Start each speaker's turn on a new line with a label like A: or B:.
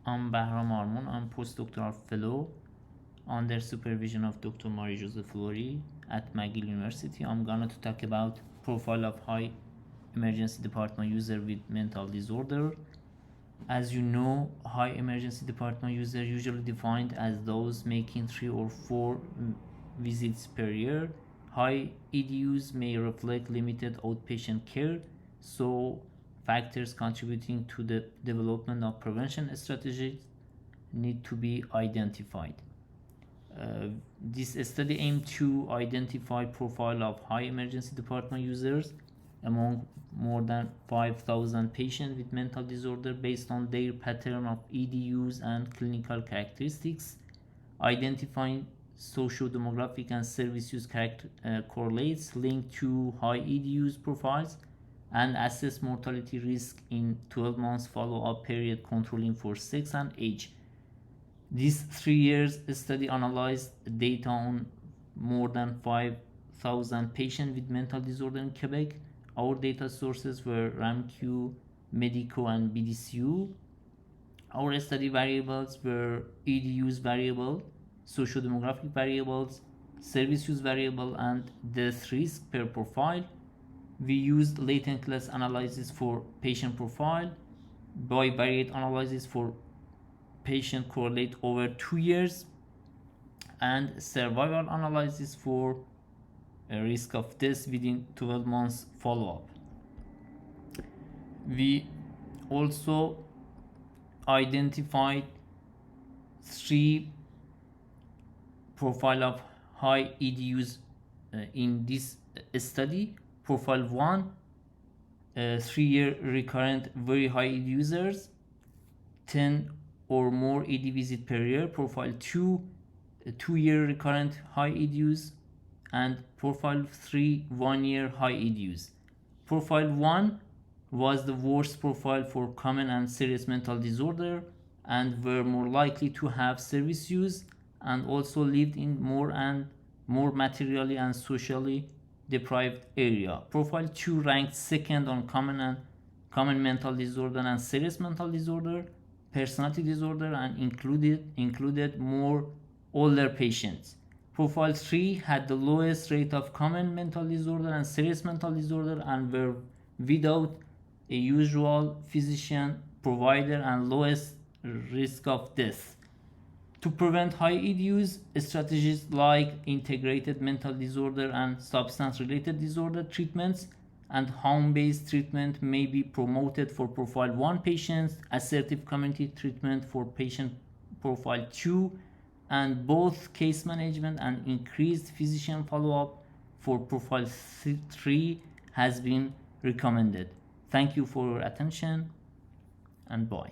A: I'm Bahram Armun. I'm postdoctoral fellow under supervision of Dr. Marie-José Fleury at McGill University. I'm going to talk about profile of high emergency department user with mental disorder. As you know, high emergency department user usually defined as those making 3 or 4 visits per year. High EDUs may reflect limited outpatient care, so factors contributing to the development of prevention strategies need to be identified. This study aimed to identify profile of high emergency department users among more than 5,000 patients with mental disorder based on their pattern of EDUs and clinical characteristics, identifying socio-demographic and service use correlates linked to high EDUs profiles, and assess mortality risk in 12 months follow-up period controlling for sex and age. This 3 years study analyzed data on more than 5,000 patients with mental disorder in Quebec. Our data sources were RAMQ, Medico, and BDCU. Our study variables were EDUs variable, socio-demographic variables, service use variable, and death risk per profile. We used latent class analysis for patient profile, bivariate analysis for patient correlate over 2 years, and survival analysis for a risk of death within 12 months follow-up. We also identified 3 profile of high EDUs in this study. Profile 1, 3-year recurrent very high ED users, 10 or more ED visit per year. Profile 2, 2-year recurrent high EDUs, and profile 3, 1-year high EDUs. Profile 1 was the worst profile for common and serious mental disorder and were more likely to have service use and also lived in more materially and socially deprived area. Profile 2 ranked second on common mental disorder and serious mental disorder, personality disorder, and included more older patients. Profile 3 had the lowest rate of common mental disorder and serious mental disorder and were without a usual physician provider and lowest risk of death. To prevent high EDUs, strategies like integrated mental disorder and substance-related disorder treatments and home-based treatment may be promoted for profile 1 patients, assertive community treatment for patient profile 2, and both case management and increased physician follow-up for profile 3 has been recommended. Thank you for your attention, and bye.